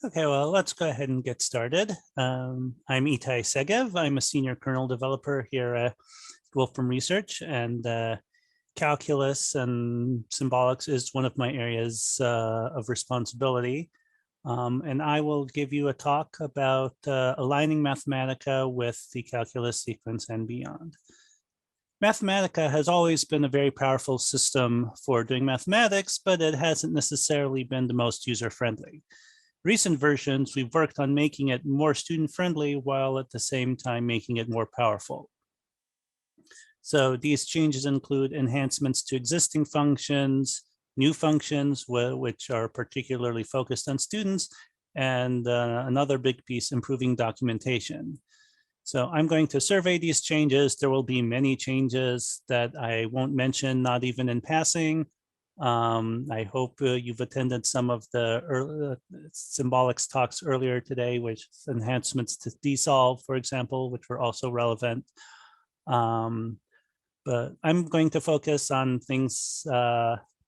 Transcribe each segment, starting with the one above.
Okay, well, let's go ahead and get started. I'm Itai Segev. I'm a senior kernel developer here at Wolfram Research, and calculus and symbolics is one of my areas of responsibility. And I will give you a talk about aligning Mathematica with the calculus sequence and beyond. Mathematica has always been a very powerful system for doing mathematics, but it hasn't necessarily been the most user-friendly. Recent versions, we've worked on making it more student-friendly while at the same time making it more powerful. So these changes include enhancements to existing functions, new functions, which are particularly focused on students, and another big piece, improving documentation. So I'm going to survey these changes. There will be many changes that I won't mention, not even in passing. I hope you've attended some of the symbolics talks earlier today, which enhancements to desolve, for example, which were also relevant. But I'm going to focus on things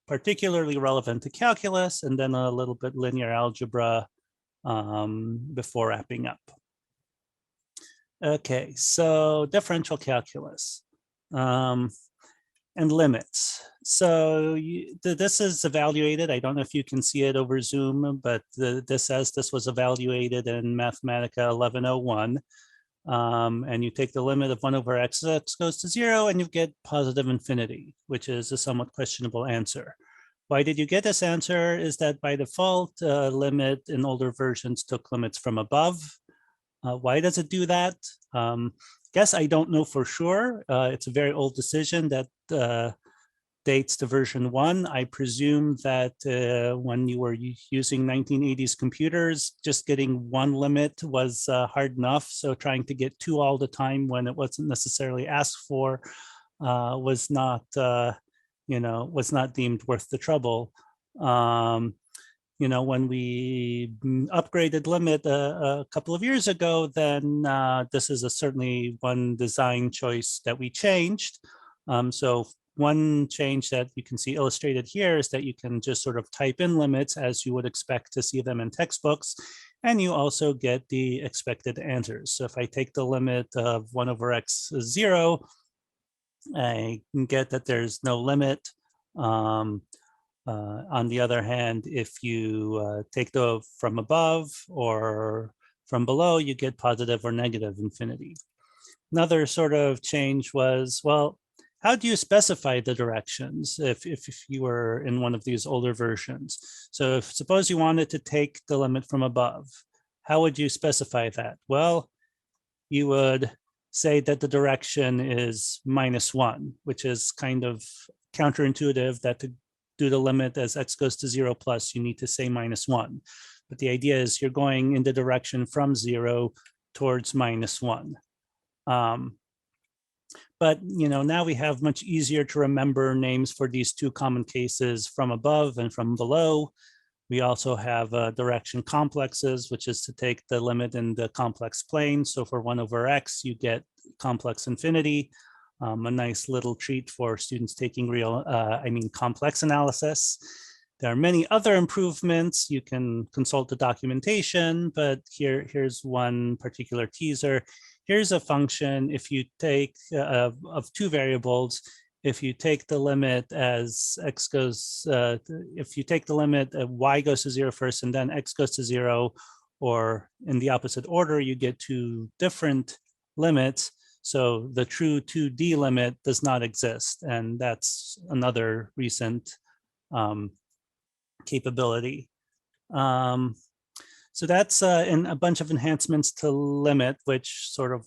particularly relevant to calculus, and then a little bit linear algebra before wrapping up. Okay, so differential calculus. And limits. So this is evaluated. I don't know if you can see it over Zoom, but this says this was evaluated in Mathematica 1101. And you take the limit of 1 over x goes to 0, and you get positive infinity, which is a somewhat questionable answer. Why did you get this answer? Is that by default, limit in older versions took limits from above. Why does it do that? Guess I don't know for sure. It's a very old decision that dates to version 1. I presume that when you were using 1980s computers, just getting one limit was hard enough. So trying to get 2 all the time when it wasn't necessarily asked for was not, was not deemed worth the trouble. When we upgraded limit a couple of years ago, then this is certainly one design choice that we changed. So one change that you can see illustrated here is that you can just sort of type in limits as you would expect to see them in textbooks, and you also get the expected answers. So if I take the limit of 1 over x is 0, I can get that there's no limit. On the other hand, if you take the from above or from below, you get positive or negative infinity. Another sort of change was, well, how do you specify the directions if you were in one of these older versions? So suppose you wanted to take the limit from above, how would you specify that? Well, you would say that the direction is -1, which is kind of counterintuitive that to do the limit as x goes to 0 plus, you need to say -1. But the idea is you're going in the direction from 0 towards -1. But now we have much easier to remember names for these 2 common cases, from above and from below. We also have direction complexes, which is to take the limit in the complex plane. So for 1 over x, you get complex infinity. A nice little treat for students taking complex analysis. There are many other improvements. You can consult the documentation, but here's one particular teaser. Here's a function. If you take of 2 variables, if you take the limit as x goes, if you take the limit y goes to 0 first and then x goes to 0, or in the opposite order, you get 2 different limits. So the true 2D limit does not exist. And that's another recent capability. So that's in a bunch of enhancements to limit, which sort of,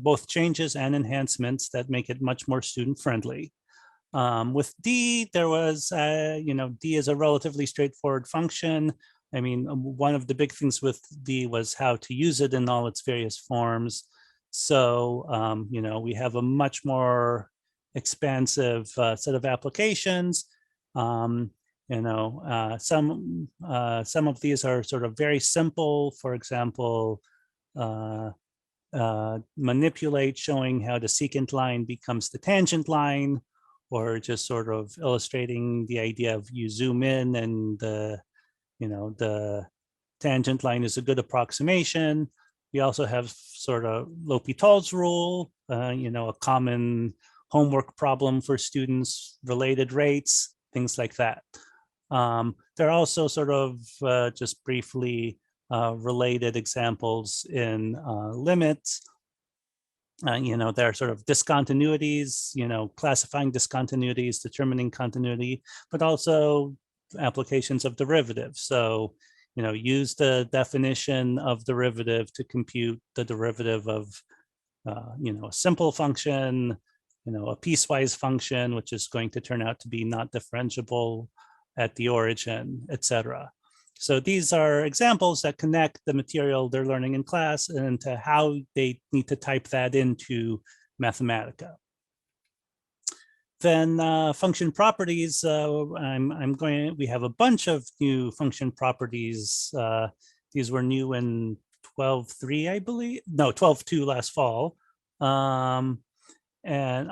both changes and enhancements that make it much more student friendly. With D, there was, D is a relatively straightforward function. I mean, one of the big things with D was how to use it in all its various forms. So, we have a much more expansive set of applications. Some of these are sort of very simple. For example, manipulate, showing how the secant line becomes the tangent line, or just sort of illustrating the idea of you zoom in and the tangent line is a good approximation. We also have sort of L'Hopital's rule, a common homework problem for students, related rates, things like that. There are also sort of just briefly related examples in limits. There are sort of discontinuities, classifying discontinuities, determining continuity, but also applications of derivatives. So, use the definition of derivative to compute the derivative of, a simple function, a piecewise function, which is going to turn out to be not differentiable at the origin, etc. So these are examples that connect the material they're learning in class and to how they need to type that into Mathematica. Then function properties, we have a bunch of new function properties. These were new in 12.3, I believe. No, 12.2 last fall. And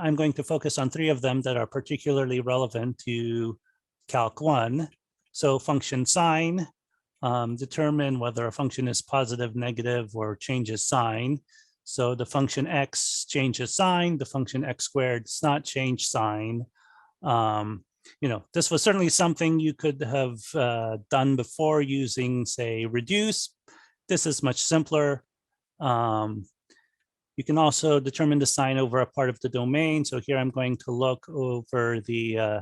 I'm going to focus on 3 of them that are particularly relevant to Calc 1. So function sign, determine whether a function is positive, negative, or changes sign. So the function x changes sign, the function x squared does not change sign. This was certainly something you could have done before using, say, reduce. This is much simpler. You can also determine the sign over a part of the domain. So here I'm going to look over the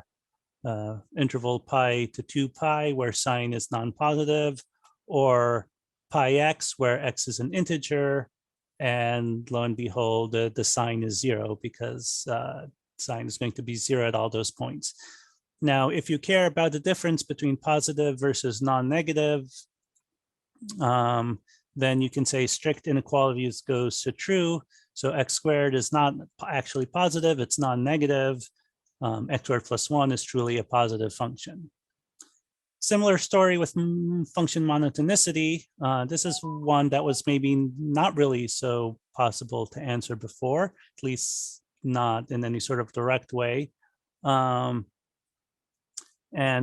interval pi to 2 pi, where sign is non-positive, or pi x, where x is an integer. And lo and behold, the sign is 0 because sign is going to be 0 at all those points. Now, if you care about the difference between positive versus non-negative, then you can say strict inequalities goes to true. So x squared is not actually positive, it's non-negative. X squared plus 1 is truly a positive function. Similar story with function monotonicity. This is one that was maybe not really so possible to answer before, at least not in any sort of direct way. And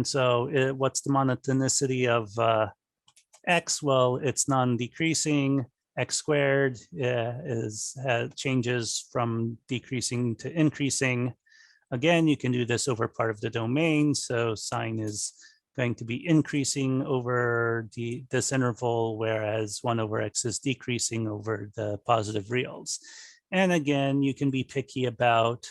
so what's the monotonicity of x? Well, it's non-decreasing. X squared changes from decreasing to increasing. Again, you can do this over part of the domain. So sign is going to be increasing over this interval, whereas 1 over x is decreasing over the positive reals. And again, you can be picky about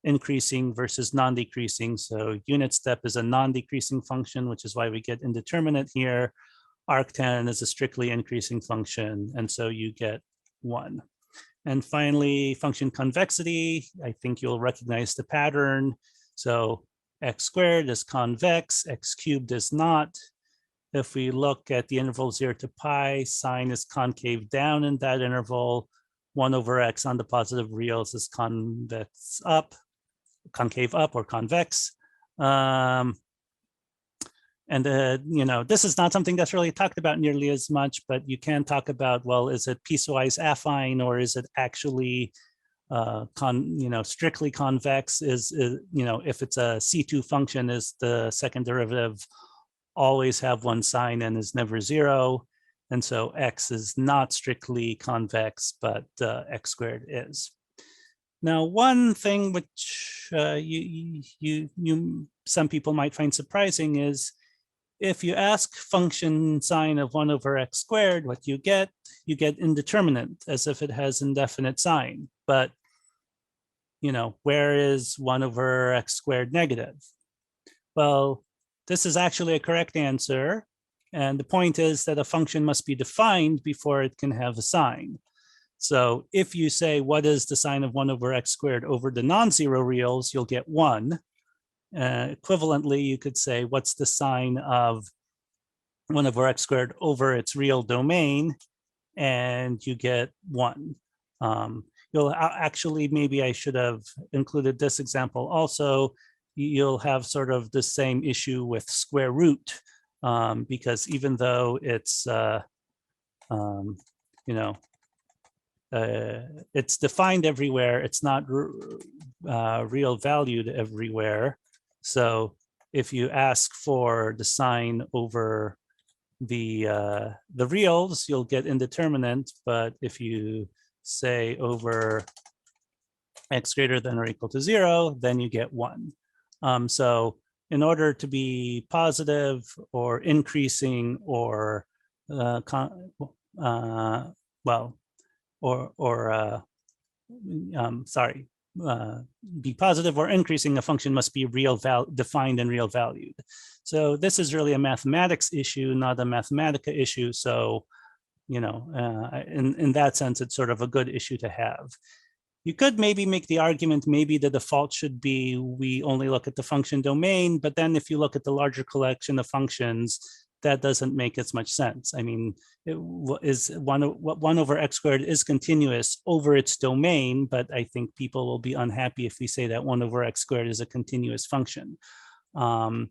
increasing versus non-decreasing. So unit step is a non-decreasing function, which is why we get indeterminate here. Arctan is a strictly increasing function, and so you get 1. And finally, function convexity. I think you'll recognize the pattern. So x squared is convex, x cubed is not. If we look at the interval 0 to pi, sign is concave down in that interval. 1 over x on the positive reals is convex up, concave up, or convex. This is not something that's really talked about nearly as much, but you can talk about, well, is it piecewise affine, or is it actually strictly convex? If it's a C2 function, is the second derivative always have one sign and is never 0? And so x is not strictly convex, but x squared is. Now, one thing which some people might find surprising is, if you ask function sign of 1 over x squared, what you get indeterminate, as if it has indefinite sign. But, where is 1 over x squared negative? Well, this is actually a correct answer. And the point is that a function must be defined before it can have a sign. So if you say, what is the sign of 1 over x squared over the non-zero reals, you'll get 1. Equivalently, you could say, what's the sign of 1 over x squared over its real domain? And you get 1. You'll actually, maybe I should have included this example also. You'll have sort of the same issue with square root, because even though it's, it's defined everywhere, it's not real valued everywhere. So if you ask for the sign over the reals, you'll get indeterminate, but if you say over x greater than or equal to 0, then you get 1. So in order to be positive or increasing or be positive or increasing, a function must be defined and real valued. So this is really a mathematics issue, not a Mathematica issue. So, you know, in that sense, it's sort of a good issue to have. You could maybe make the argument, maybe the default should be we only look at the function domain, but then if you look at the larger collection of functions, that doesn't make as much sense. I mean, one over x squared is continuous over its domain, but I think people will be unhappy if we say that 1 over x squared is a continuous function. And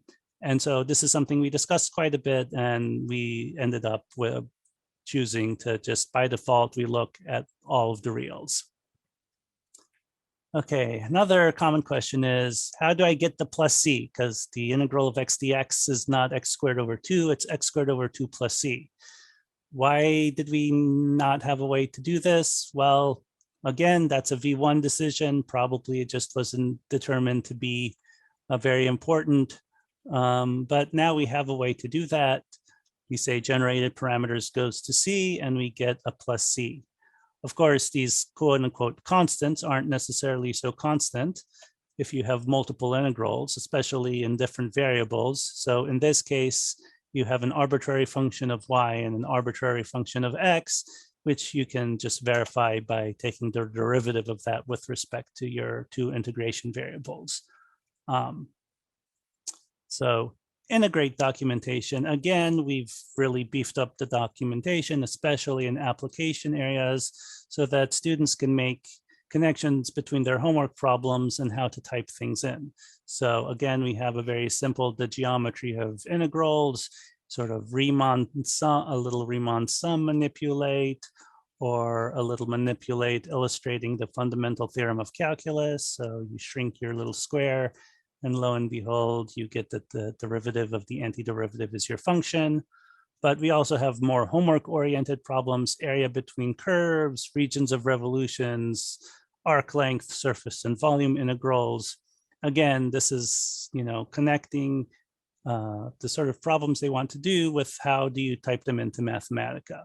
so this is something we discussed quite a bit, and we ended up with choosing to just by default, we look at all of the reals. Okay, another common question is, how do I get the plus c? Because the integral of x dx is not x squared over 2, it's x squared over 2 plus c. Why did we not have a way to do this? Well, again, that's a V1 decision. Probably it just wasn't determined to be very important. But now we have a way to do that. We say generated parameters goes to c, and we get a plus c. Of course, these quote unquote constants aren't necessarily so constant if you have multiple integrals, especially in different variables. So in this case, you have an arbitrary function of y and an arbitrary function of x, which you can just verify by taking the derivative of that with respect to your two integration variables. So integrate documentation. Again, we've really beefed up the documentation, especially in application areas, so that students can make connections between their homework problems and how to type things in. So again, we have a very simple, the geometry of integrals, sort of Riemann sum, a little Riemann sum manipulate, or a little manipulate illustrating the fundamental theorem of calculus. So you shrink your little square, and lo and behold, you get that the derivative of the antiderivative is your function. But we also have more homework-oriented problems, area between curves, regions of revolutions, arc length, surface and volume integrals. Again, this is, you know, connecting the sort of problems they want to do with how do you type them into Mathematica.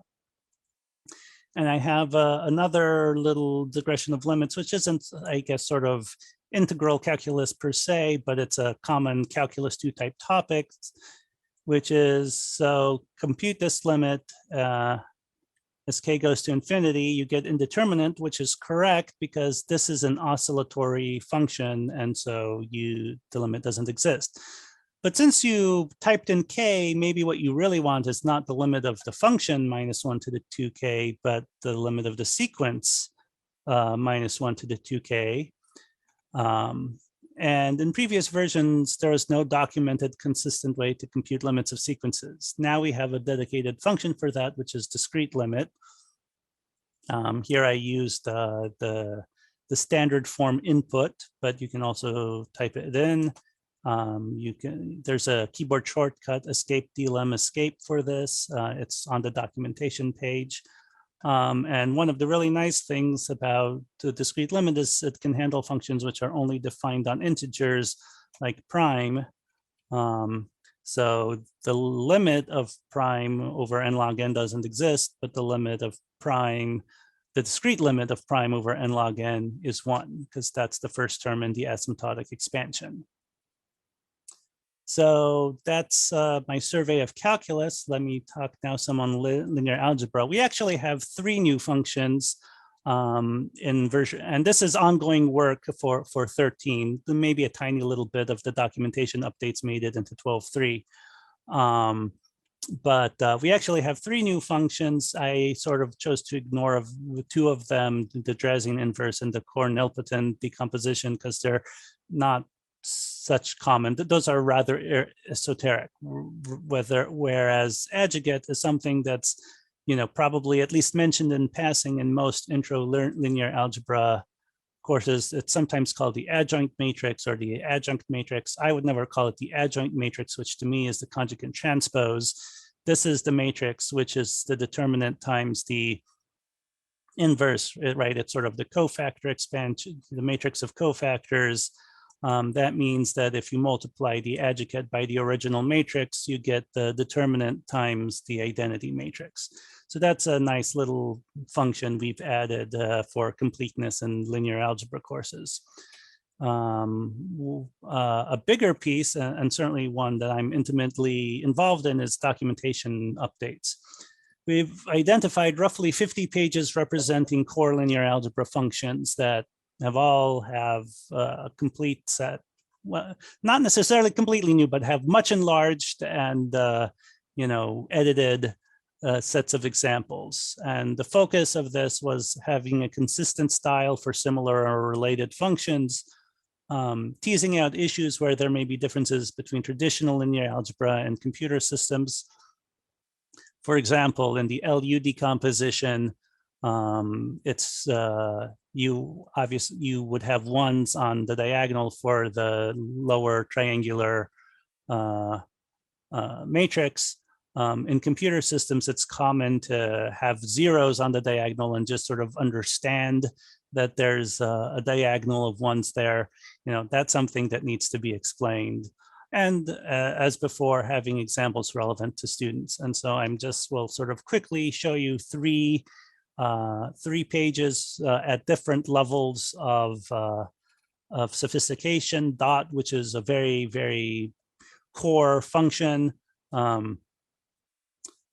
And I have another little digression of limits, which isn't, I guess, sort of integral calculus per se, but it's a common calculus 2 type topic, which is, so compute this limit as k goes to infinity, you get indeterminate, which is correct because this is an oscillatory function, and so the limit doesn't exist. But since you typed in k, maybe what you really want is not the limit of the function -1 to the 2k, but the limit of the sequence -1 to the 2k. And in previous versions, there was no documented consistent way to compute limits of sequences. Now we have a dedicated function for that, which is discrete limit. Here I used the standard form input, but you can also type it in. There's a keyboard shortcut, escape dlem escape for this. It's on the documentation page. And one of the really nice things about the discrete limit is it can handle functions which are only defined on integers like prime. So the limit of prime over n log n doesn't exist, but the limit of prime, the discrete limit of prime over n log n is 1, because that's the first term in the asymptotic expansion. So that's my survey of calculus. Let me talk now some on linear algebra. We actually have 3 new functions in version, and this is ongoing work for 13. Maybe a tiny little bit of the documentation updates made it into 12.3. But we actually have 3 new functions. I sort of chose to ignore 2 of them, the Drazian inverse and the Core-Nilpotent decomposition, because they're not such common. Those are rather esoteric. Whereas adjugate is something that's, you know, probably at least mentioned in passing in most intro linear algebra courses. It's sometimes called the adjoint matrix or the adjunct matrix. I would never call it the adjoint matrix, which to me is the conjugate transpose, this is the matrix, which is the determinant times the inverse, right? It's sort of the cofactor expansion, the matrix of cofactors. That means that if you multiply the adjacent by the original matrix, you get the determinant times the identity matrix. So that's a nice little function we've added for completeness in linear algebra courses. A bigger piece, and certainly one that I'm intimately involved in, is documentation updates. We've identified roughly 50 pages representing core linear algebra functions that all have a complete set, well, not necessarily completely new, but have much enlarged and edited sets of examples. And the focus of this was having a consistent style for similar or related functions, teasing out issues where there may be differences between traditional linear algebra and computer systems. For example, in the LU decomposition, you would have ones on the diagonal for the lower triangular matrix. In computer systems, it's common to have zeros on the diagonal and just sort of understand that there's a diagonal of ones there. That's something that needs to be explained. And as before, having examples relevant to students. And so will sort of quickly show you three pages at different levels of sophistication. Dot, which is a very, very core function.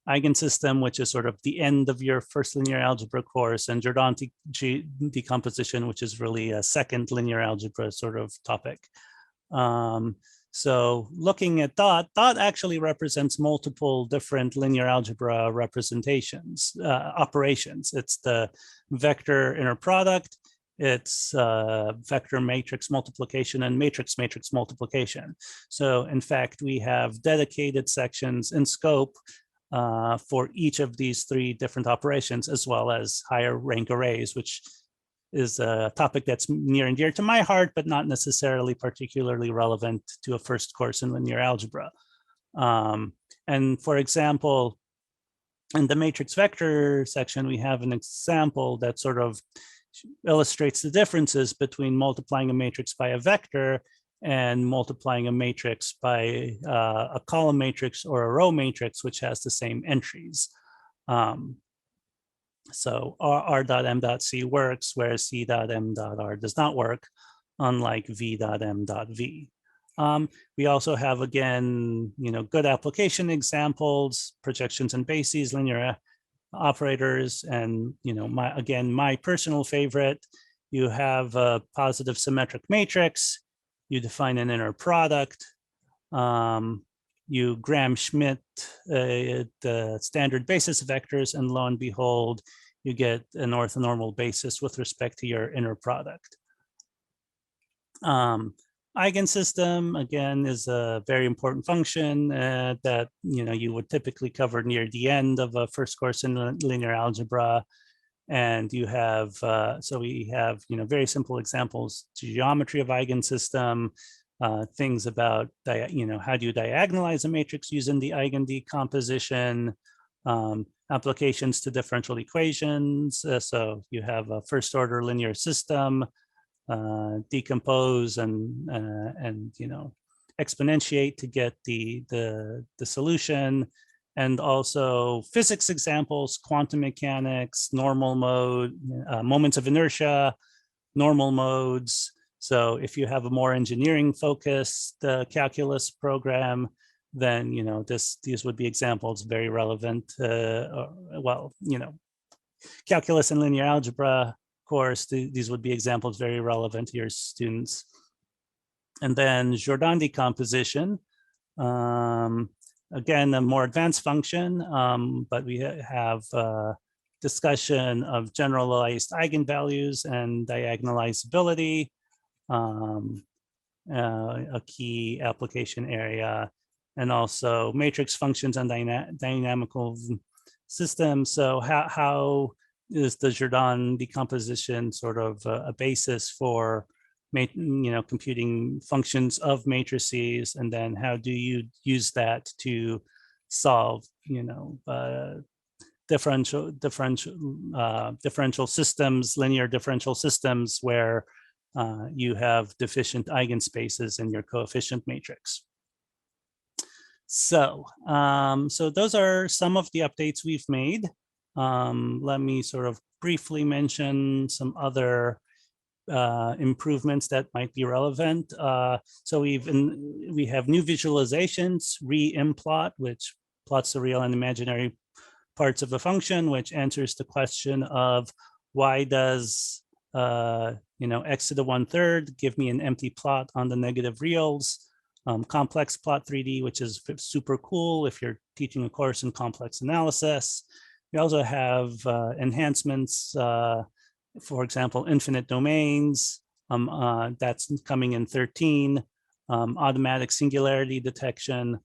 Eigensystem, which is sort of the end of your first linear algebra course, and Jordan decomposition, which is really a second linear algebra sort of topic. So looking at dot actually represents multiple different linear algebra representations, operations. It's the vector inner product, it's vector matrix multiplication, and matrix multiplication. So in fact, we have dedicated sections in scope for each of these three different operations, as well as higher rank arrays, which is a topic that's near and dear to my heart, but not necessarily particularly relevant to a first course in linear algebra. And for example, in the matrix vector section, we have an example that sort of illustrates the differences between multiplying a matrix by a vector and multiplying a matrix by a column matrix or a row matrix, which has the same entries. So r.m.c works, whereas c.m.r does not work, unlike v.m.v. We also have, again, good application examples, projections and bases, linear operators, and my personal favorite. You have a positive symmetric matrix. You define an inner product. You Gram-Schmidt the standard basis vectors, and lo and behold, you get an orthonormal basis with respect to your inner product. Eigensystem, again, is a very important function that you would typically cover near the end of a first course in linear algebra. And you have, so we have, very simple examples, geometry of eigensystem, things about, how do you diagonalize a matrix using the eigen decomposition, applications to differential equations. So you have a first order linear system, decompose and exponentiate to get the solution. And also physics examples, quantum mechanics, normal mode, moments of inertia, normal modes. So if you have a more engineering focused calculus program, then these would be examples very relevant. Calculus and linear algebra course, these would be examples very relevant to your students. And then Jordan decomposition. Again, a more advanced function, but we have discussion of generalized eigenvalues and diagonalizability, a key application area, and also matrix functions and dynamical systems. So how is the Jordan decomposition sort of a basis for computing functions of matrices, and then how do you use that to solve, differential systems, linear differential systems where you have deficient eigenspaces in your coefficient matrix. So, so those are some of the updates we've made. Let me sort of briefly mention some other improvements that might be relevant. So we have new visualizations, re-implot, which plots the real and imaginary parts of the function, which answers the question of why does x to the 1/3 give me an empty plot on the negative reals. Complex plot 3D, which is super cool if you're teaching a course in complex analysis. We also have enhancements, for example, infinite domains, that's coming in 13, automatic singularity detection.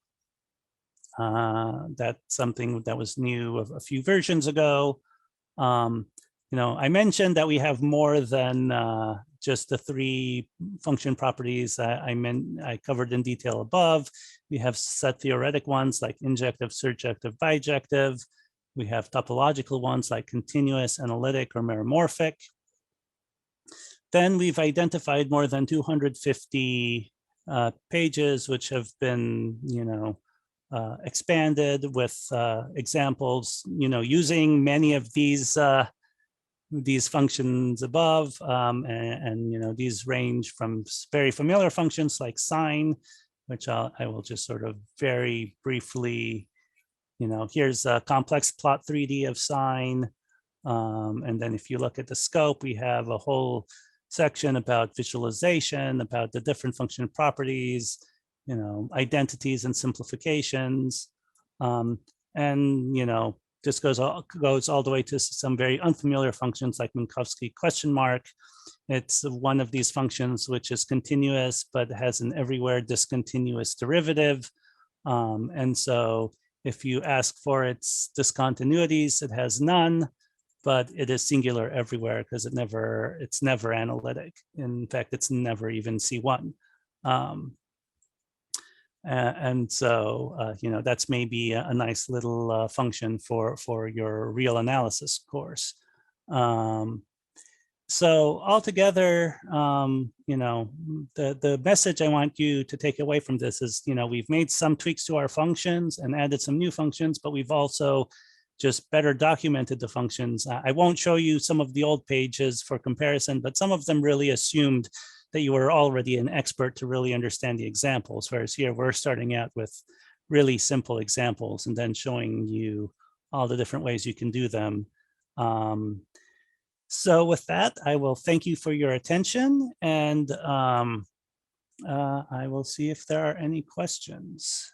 That's something that was new a few versions ago. I mentioned that we have more than just the 3 function properties I covered in detail above. We have set theoretic ones like injective, surjective, bijective. We have topological ones like continuous, analytic, or meromorphic. Then we've identified more than 250 pages, which have been, expanded with examples, using many of these functions above, and these range from very familiar functions like sine, which I will just sort of very briefly, here's a complex plot 3D of sine, and then if you look at the scope, we have a whole section about visualization, about the different function properties, identities and simplifications, and this goes all the way to some very unfamiliar functions like Minkowski question mark. It's one of these functions which is continuous, but has an everywhere discontinuous derivative. And so if you ask for its discontinuities, it has none, but it is singular everywhere because it's never analytic. In fact, it's never even C1. And so, that's maybe a nice little function for your real analysis course. So altogether, the message I want you to take away from this is, we've made some tweaks to our functions and added some new functions, but we've also just better documented the functions. I won't show you some of the old pages for comparison, but some of them really assumed that you were already an expert to really understand the examples, whereas here we're starting out with really simple examples and then showing you all the different ways you can do them. So with that, I will thank you for your attention, and I will see if there are any questions.